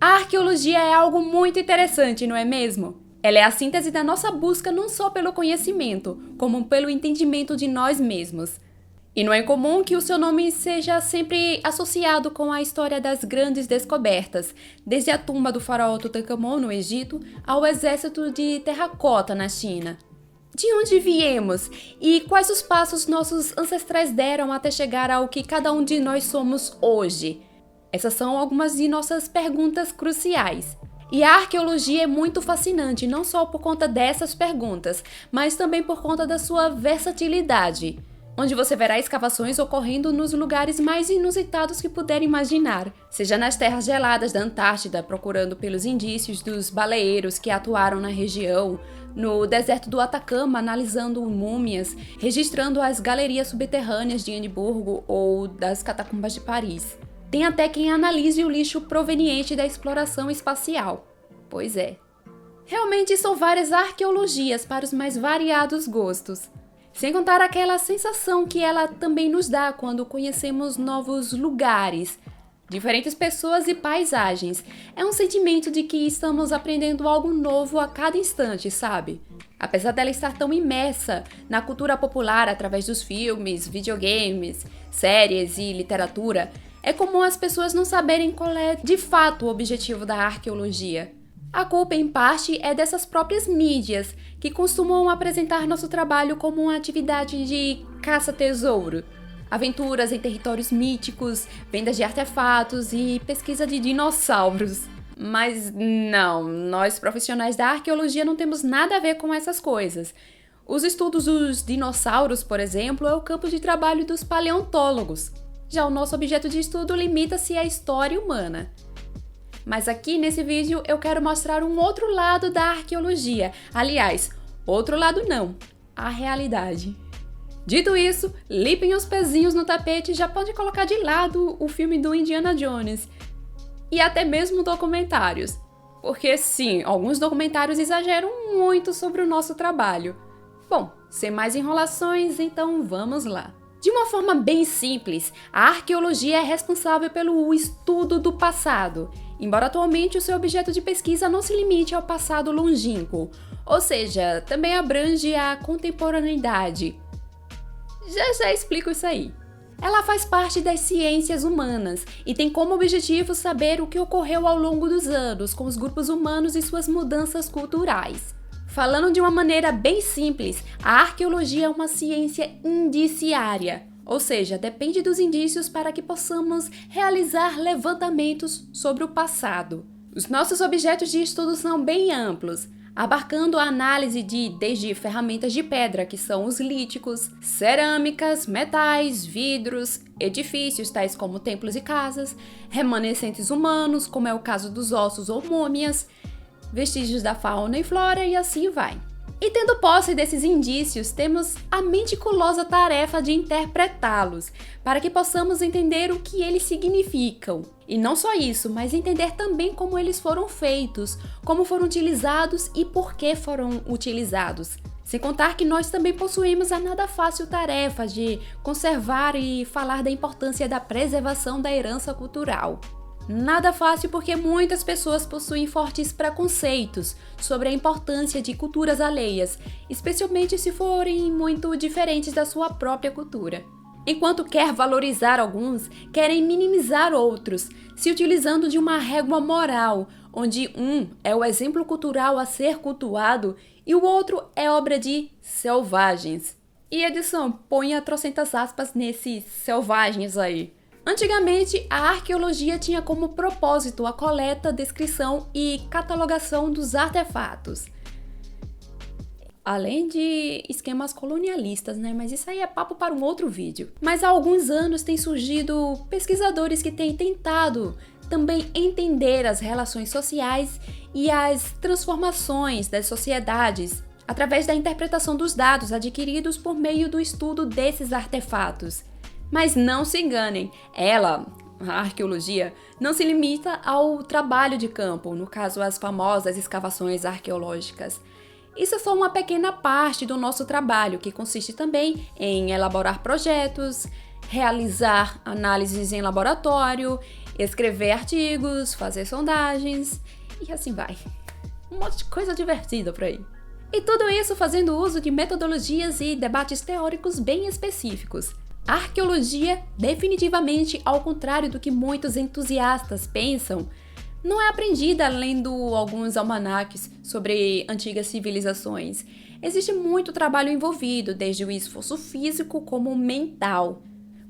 A arqueologia é algo muito interessante, não é mesmo? Ela é a síntese da nossa busca não só pelo conhecimento, como pelo entendimento de nós mesmos. E não é incomum que o seu nome seja sempre associado com a história das grandes descobertas, desde a tumba do faraó Tutankhamon no Egito ao exército de terracota na China. De onde viemos e quais os passos nossos ancestrais deram até chegar ao que cada um de nós somos hoje? Essas são algumas de nossas perguntas cruciais. E a arqueologia é muito fascinante, não só por conta dessas perguntas, mas também por conta da sua versatilidade, onde você verá escavações ocorrendo nos lugares mais inusitados que puder imaginar, seja nas terras geladas da Antártida, procurando pelos indícios dos baleeiros que atuaram na região, no deserto do Atacama, analisando múmias, registrando as galerias subterrâneas de Edimburgo ou das catacumbas de Paris. Tem até quem analise o lixo proveniente da exploração espacial. Pois é. Realmente são várias arqueologias para os mais variados gostos. Sem contar aquela sensação que ela também nos dá quando conhecemos novos lugares, diferentes pessoas e paisagens. É um sentimento de que estamos aprendendo algo novo a cada instante, sabe? Apesar dela estar tão imersa na cultura popular através dos filmes, videogames, séries e literatura, é comum as pessoas não saberem qual é de fato o objetivo da arqueologia. A culpa, em parte, é dessas próprias mídias, que costumam apresentar nosso trabalho como uma atividade de caça-tesouro. Aventuras em territórios míticos, vendas de artefatos e pesquisa de dinossauros. Mas não, nós profissionais da arqueologia não temos nada a ver com essas coisas. Os estudos dos dinossauros, por exemplo, é o campo de trabalho dos paleontólogos. Já o nosso objeto de estudo limita-se à história humana. Mas aqui nesse vídeo eu quero mostrar um outro lado da arqueologia. Aliás, outro lado não, a realidade. Dito isso, limpem os pezinhos no tapete e já pode colocar de lado o filme do Indiana Jones. E até mesmo documentários. Porque sim, alguns documentários exageram muito sobre o nosso trabalho. Bom, sem mais enrolações, então vamos lá. De uma forma bem simples, a arqueologia é responsável pelo estudo do passado, embora atualmente o seu objeto de pesquisa não se limite ao passado longínquo, ou seja, também abrange a contemporaneidade. Já explico isso aí. Ela faz parte das ciências humanas e tem como objetivo saber o que ocorreu ao longo dos anos com os grupos humanos e suas mudanças culturais. Falando de uma maneira bem simples, a arqueologia é uma ciência indiciária, ou seja, depende dos indícios para que possamos realizar levantamentos sobre o passado. Os nossos objetos de estudo são bem amplos, abarcando a análise de desde ferramentas de pedra, que são os líticos, cerâmicas, metais, vidros, edifícios tais como templos e casas, remanescentes humanos, como é o caso dos ossos ou múmias, vestígios da fauna e flora e assim vai. E tendo posse desses indícios, temos a meticulosa tarefa de interpretá-los, para que possamos entender o que eles significam. E não só isso, mas entender também como eles foram feitos, como foram utilizados e por que foram utilizados. Sem contar que nós também possuímos a nada fácil tarefa de conservar e falar da importância da preservação da herança cultural. Nada fácil porque muitas pessoas possuem fortes preconceitos sobre a importância de culturas alheias, especialmente se forem muito diferentes da sua própria cultura. Enquanto quer valorizar alguns, querem minimizar outros, se utilizando de uma régua moral, onde um é o exemplo cultural a ser cultuado e o outro é obra de selvagens. E edição, ponha trocentas aspas nesses selvagens aí. Antigamente, a arqueologia tinha como propósito a coleta, descrição e catalogação dos artefatos. Além de esquemas colonialistas, né? Mas isso aí é papo para um outro vídeo. Mas há alguns anos têm surgido pesquisadores que têm tentado também entender as relações sociais e as transformações das sociedades através da interpretação dos dados adquiridos por meio do estudo desses artefatos. Mas não se enganem, a arqueologia, não se limita ao trabalho de campo, no caso as famosas escavações arqueológicas. Isso é só uma pequena parte do nosso trabalho, que consiste também em elaborar projetos, realizar análises em laboratório escrever artigos, fazer sondagens e assim vai. Um monte de coisa divertida por aí. E tudo isso fazendo uso de metodologias e debates teóricos bem específicos. A arqueologia, definitivamente, ao contrário do que muitos entusiastas pensam, não é aprendida lendo alguns almanaques sobre antigas civilizações. Existe muito trabalho envolvido, desde o esforço físico como mental.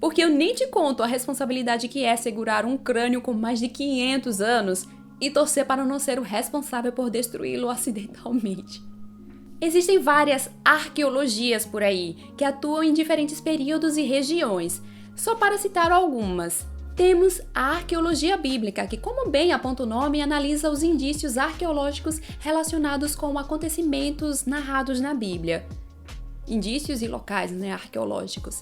Porque eu nem te conto a responsabilidade que é segurar um crânio com mais de 500 anos e torcer para não ser o responsável por destruí-lo acidentalmente. Existem várias arqueologias por aí, que atuam em diferentes períodos e regiões. Só para citar algumas. Temos a arqueologia bíblica, que, como bem aponta o nome, analisa os indícios arqueológicos relacionados com acontecimentos narrados na Bíblia. Indícios e locais, arqueológicos.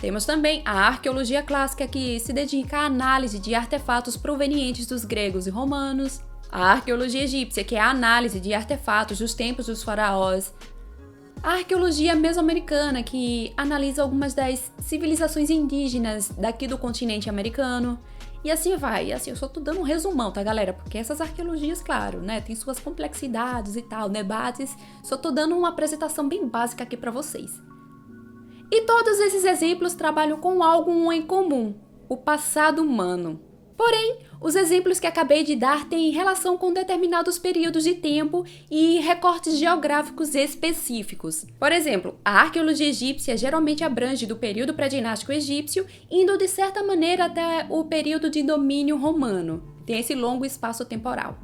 Temos também a arqueologia clássica, que se dedica à análise de artefatos provenientes dos gregos e romanos. A arqueologia egípcia, que é a análise de artefatos dos tempos dos faraós. A arqueologia mesoamericana, que analisa algumas das civilizações indígenas daqui do continente americano. E assim vai. Assim, eu só tô dando um resumão, tá, galera? Porque essas arqueologias, claro, tem suas complexidades e tal, debates. Só tô dando uma apresentação bem básica aqui pra vocês. E todos esses exemplos trabalham com algo em comum: o passado humano. Porém, os exemplos que acabei de dar têm relação com determinados períodos de tempo e recortes geográficos específicos. Por exemplo, a arqueologia egípcia geralmente abrange do período pré-dinástico egípcio, indo de certa maneira até o período de domínio romano. Tem esse longo espaço temporal.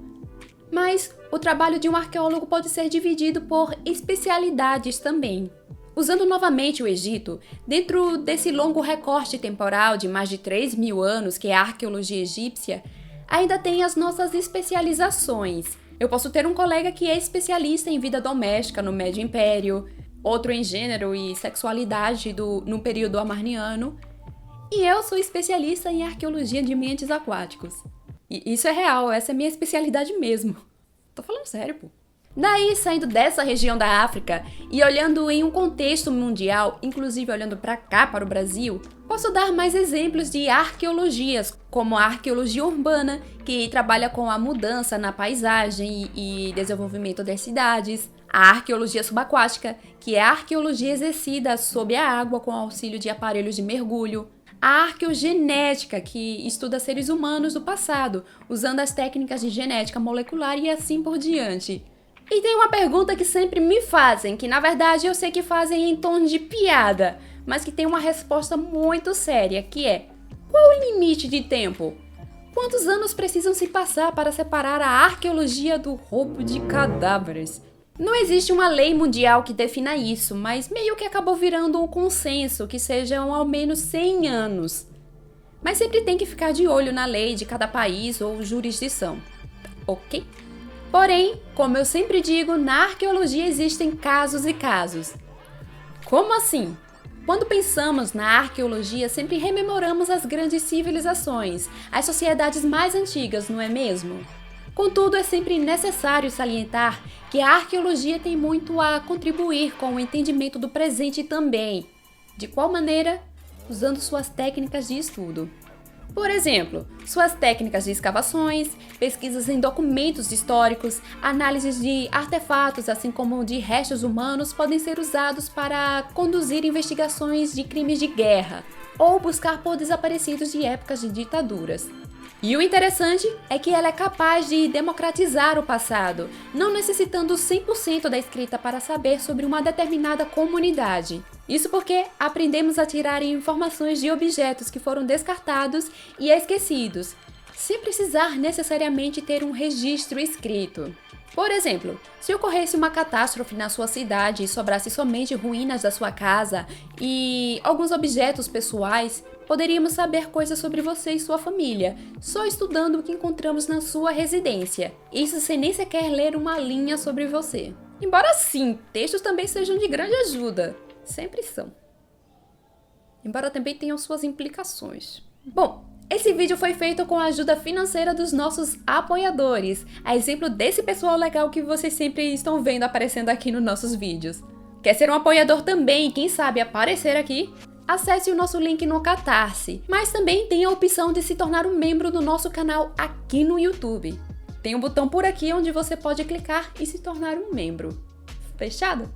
Mas o trabalho de um arqueólogo pode ser dividido por especialidades também. Usando novamente o Egito, dentro desse longo recorte temporal de mais de 3.000 anos, que é a arqueologia egípcia, ainda tem as nossas especializações. Eu posso ter um colega que é especialista em vida doméstica no Médio Império, outro em gênero e sexualidade no período amarniano, e eu sou especialista em arqueologia de ambientes aquáticos. E isso é real, essa é minha especialidade mesmo. Tô falando sério, pô. Daí, saindo dessa região da África e olhando em um contexto mundial, inclusive olhando para cá, para o Brasil, posso dar mais exemplos de arqueologias, como a arqueologia urbana, que trabalha com a mudança na paisagem e desenvolvimento das cidades, a arqueologia subaquática, que é a arqueologia exercida sob a água com auxílio de aparelhos de mergulho, a arqueogenética, que estuda seres humanos do passado, usando as técnicas de genética molecular e assim por diante. E tem uma pergunta que sempre me fazem, que na verdade eu sei que fazem em tom de piada, mas que tem uma resposta muito séria, que é: qual o limite de tempo? Quantos anos precisam se passar para separar a arqueologia do roubo de cadáveres? Não existe uma lei mundial que defina isso, mas meio que acabou virando um consenso que sejam ao menos 100 anos. Mas sempre tem que ficar de olho na lei de cada país ou jurisdição, ok? Porém, como eu sempre digo, na arqueologia existem casos e casos. Como assim? Quando pensamos na arqueologia, sempre rememoramos as grandes civilizações, as sociedades mais antigas, não é mesmo? Contudo, é sempre necessário salientar que a arqueologia tem muito a contribuir com o entendimento do presente também. De qual maneira? Usando suas técnicas de estudo. Por exemplo, suas técnicas de escavações, pesquisas em documentos históricos, análises de artefatos, assim como de restos humanos, podem ser usados para conduzir investigações de crimes de guerra ou buscar por desaparecidos de épocas de ditaduras. E o interessante é que ela é capaz de democratizar o passado, não necessitando 100% da escrita para saber sobre uma determinada comunidade. Isso porque aprendemos a tirar informações de objetos que foram descartados e esquecidos, sem precisar necessariamente ter um registro escrito. Por exemplo, se ocorresse uma catástrofe na sua cidade e sobrasse somente ruínas da sua casa e alguns objetos pessoais, poderíamos saber coisas sobre você e sua família, só estudando o que encontramos na sua residência. Isso sem nem sequer ler uma linha sobre você. Embora sim, textos também sejam de grande ajuda. Sempre são. Embora também tenham suas implicações. Bom, esse vídeo foi feito com a ajuda financeira dos nossos apoiadores, a exemplo desse pessoal legal que vocês sempre estão vendo aparecendo aqui nos nossos vídeos. Quer ser um apoiador também e quem sabe aparecer aqui? acesse o nosso link no Catarse, mas também tem a opção de se tornar um membro do nosso canal aqui no YouTube. Tem um botão por aqui onde você pode clicar e se tornar um membro. Fechado?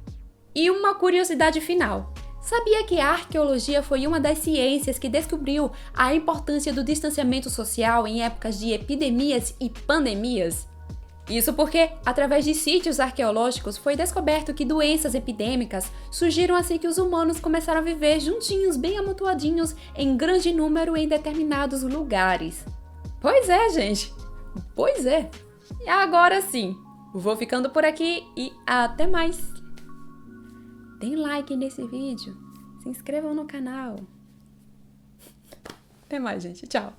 E uma curiosidade final. Sabia que a arqueologia foi uma das ciências que descobriu a importância do distanciamento social em épocas de epidemias e pandemias? Isso porque, através de sítios arqueológicos, foi descoberto que doenças epidêmicas surgiram assim que os humanos começaram a viver juntinhos, bem amontoadinhos, em grande número em determinados lugares. Pois é, gente! Pois é! E agora sim, vou ficando por aqui e até mais! Deem like nesse vídeo, se inscrevam no canal. Até mais, gente. Tchau!